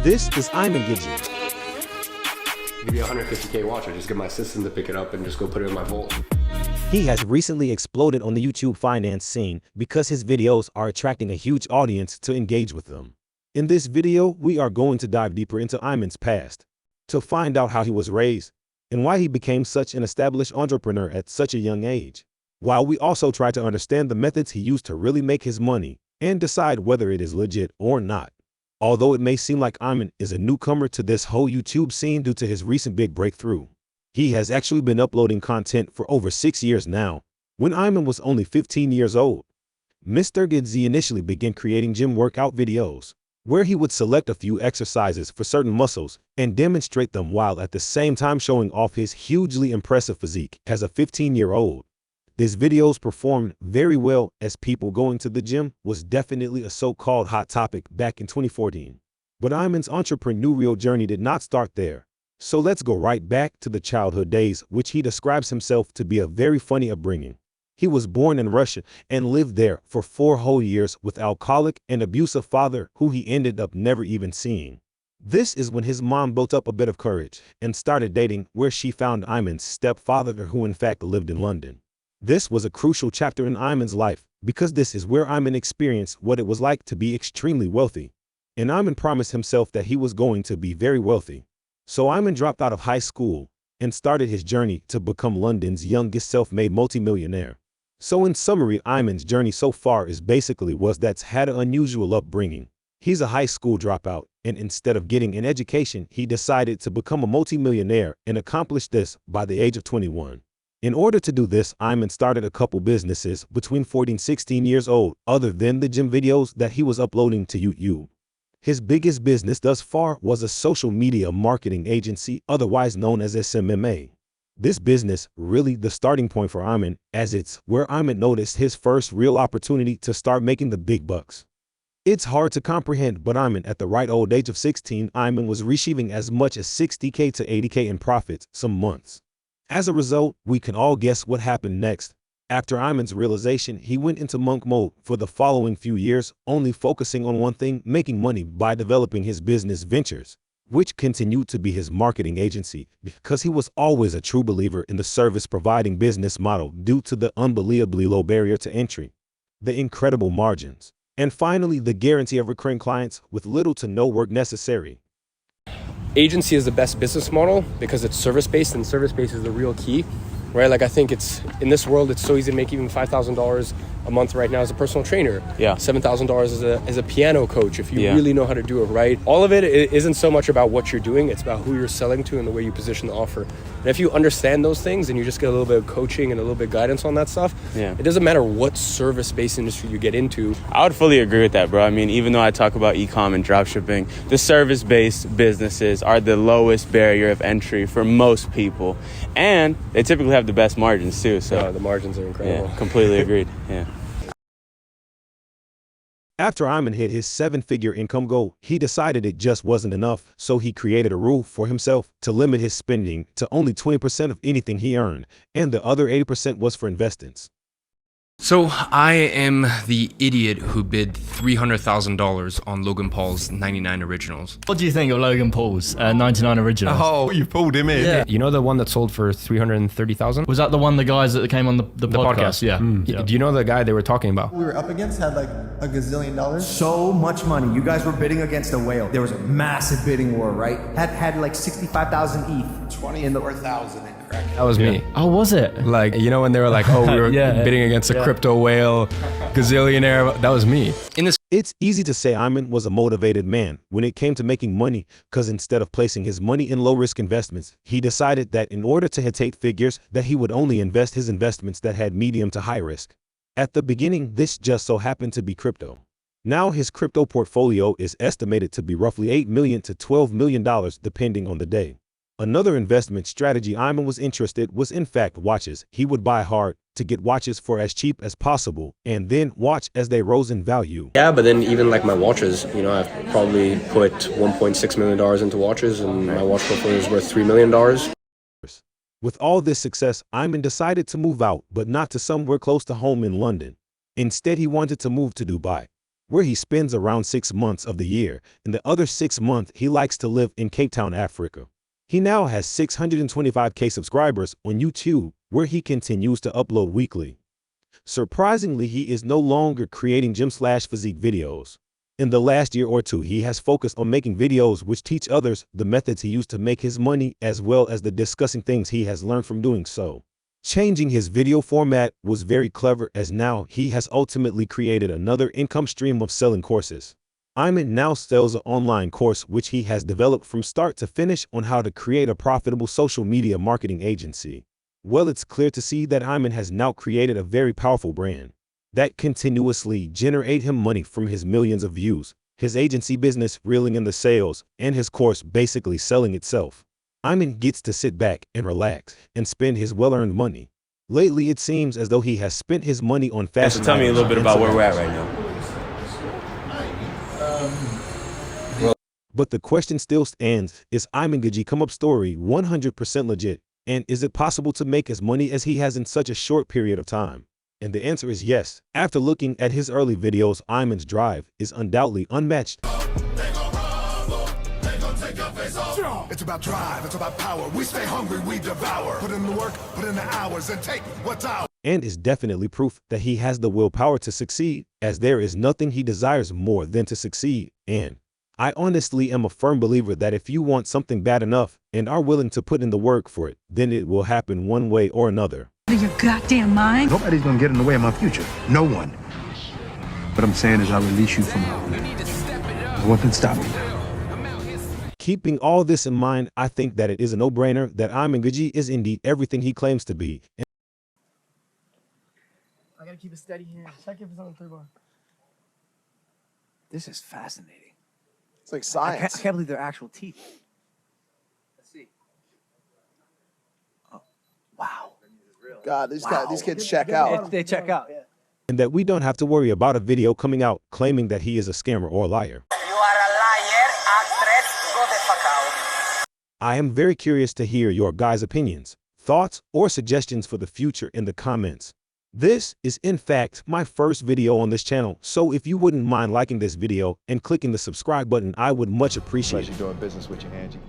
This is IMAN GADZHI. Give you a 150K watch, I just get my assistant to pick it up and just go put it in my vault. He has recently exploded on the YouTube finance scene because his videos are attracting a huge audience to engage with them. In this video, we are going to dive deeper into IMAN's past to find out how he was raised and why he became such an established entrepreneur at such a young age, while we also try to understand the methods he used to really make his money and decide whether it is legit or not. Although it may seem like IMAN is a newcomer to this whole YouTube scene due to his recent big breakthrough, he has actually been uploading content for over 6 years now. When IMAN was only 15 years old, Mr. GADZHI initially began creating gym workout videos, where he would select a few exercises for certain muscles and demonstrate them while at the same time showing off his hugely impressive physique as a 15-year-old. These videos performed very well as people going to the gym was definitely a so-called hot topic back in 2014. But IMAN's entrepreneurial journey did not start there. So let's go right back to the childhood days, which he describes himself to be a very funny upbringing. He was born in Russia and lived there for 4 whole years with alcoholic and abusive father who he ended up never even seeing. This is when his mom built up a bit of courage and started dating, where she found IMAN's stepfather, who in fact lived in London. This was a crucial chapter in IMAN's life because this is where IMAN experienced what it was like to be extremely wealthy. And IMAN promised himself that he was going to be very wealthy. So IMAN dropped out of high school and started his journey to become London's youngest self-made multimillionaire. So in summary, IMAN's journey so far is basically that's had an unusual upbringing. He's a high school dropout, and instead of getting an education, he decided to become a multimillionaire and accomplished this by the age of 21. In order to do this, IMAN started a couple businesses between 14 and 16 years old, other than the gym videos that he was uploading to YouTube. His biggest business thus far was a social media marketing agency, otherwise known as SMMA. This business really the starting point for IMAN, as it's where IMAN noticed his first real opportunity to start making the big bucks. It's hard to comprehend, but IMAN at the right old age of 16, IMAN was receiving as much as 60K to 80K in profits some months. As a result, we can all guess what happened next. After IMAN's realization, he went into monk mode for the following few years, only focusing on one thing: making money by developing his business ventures, which continued to be his marketing agency, because he was always a true believer in the service providing business model due to the unbelievably low barrier to entry, the incredible margins, and finally the guarantee of recurring clients with little to no work necessary. Agency is the best business model because it's service-based, and service-based is the real key, right? Like, I think it's in this world, it's so easy to make even $5,000 a month right now as a personal trainer. Yeah. $7,000 as a piano coach, if you really know how to do it right. All of it isn't so much about what you're doing, it's about who you're selling to and the way you position the offer. And if you understand those things and you just get a little bit of coaching and a little bit of guidance on that stuff, it doesn't matter what service-based industry you get into. I would fully agree with that, bro. I mean, even though I talk about e-com and dropshipping, the service-based businesses are the lowest barrier of entry for most people. And they typically have the best margins too. So the margins are incredible. Yeah, completely agreed. Yeah. After IMAN hit his 7-figure income goal, he decided it just wasn't enough, so he created a rule for himself to limit his spending to only 20% of anything he earned, and the other 80% was for investments. So I am the idiot who bid $300,000 on Logan Paul's 99 originals. What do you think of Logan Paul's 99 originals? Oh, you pulled him in. Yeah. You know the one that sold for $330,000? Was that the one, the guys that came on the podcast? Yeah. Yeah. Do you know the guy they were talking about? We were up against had like a gazillion dollars. So much money. You guys were bidding against a whale. There was a massive bidding war, right? Had like 65,000 ETH. 24,000 in crack. That was me. Oh, was it? Like, you know when they were like, oh, we were bidding against a crypto whale, gazillionaire? That was me. It's easy to say IMAN was a motivated man when it came to making money, because instead of placing his money in low-risk investments, he decided that in order to hit 8 figures, that he would only invest his investments that had medium to high risk. At the beginning, this just so happened to be crypto. Now his crypto portfolio is estimated to be roughly $8 million to $12 million depending on the day. Another investment strategy IMAN was interested was in fact watches. He would buy hard to get watches for as cheap as possible and then watch as they rose in value. Yeah, but then even like my watches, you know, I've probably put $1.6 million into watches, and my watch portfolio is worth $3 million. With all this success, IMAN decided to move out, but not to somewhere close to home in London. Instead, he wanted to move to Dubai. where he spends around 6 months of the year, and the other 6 months he likes to live in Cape Town, Africa. He now has 625K subscribers on YouTube, where he continues to upload weekly. Surprisingly, he is no longer creating gym/physique videos. In the last year or two, he has focused on making videos which teach others the methods he used to make his money, as well as the discussing things he has learned from doing so. Changing his video format was very clever, as now he has ultimately created another income stream of selling courses. IMAN now sells an online course which he has developed from start to finish on how to create a profitable social media marketing agency. Well, it's clear to see that IMAN has now created a very powerful brand that continuously generate him money from his millions of views, his agency business reeling in the sales, and his course basically selling itself. IMAN gets to sit back and relax and spend his well-earned money. Lately, it seems as though he has spent his money on fashion. Tell me a little bit about where we're at right now. But the question still stands, is IMAN GADZHI come up story 100% legit? And is it possible to make as money as he has in such a short period of time? And the answer is yes. After looking at his early videos, IMAN's drive is undoubtedly unmatched. It's about drive, it's about power. We stay hungry, we devour. Put in the work, put in the hours, and take what's ours. And is definitely proof that he has the willpower to succeed, as there is nothing he desires more than to succeed. And I honestly am a firm believer that if you want something bad enough and are willing to put in the work for it, then it will happen one way or another. Your goddamn mind? Nobody's gonna get in the way of my future. No one. What I'm saying is I release you from my own. What can stop me now? Keeping all this in mind, I think that it is a no-brainer that IMAN GADZHI is indeed everything he claims to be. I gotta keep a steady hand. Check if it's on the 3-bar. This is fascinating. It's like science. I can't believe they're actual teeth. Let's see. Oh, wow. God, these kids check out. They check out, yeah. And that we don't have to worry about a video coming out claiming that he is a scammer or a liar. You are a liar, actress, go the fuck out. I am very curious to hear your guys' opinions, thoughts, or suggestions for the future in the comments. This is in fact my first video on this channel, so if you wouldn't mind liking this video and clicking the subscribe button, I would much appreciate it. Doing business with you, Angie.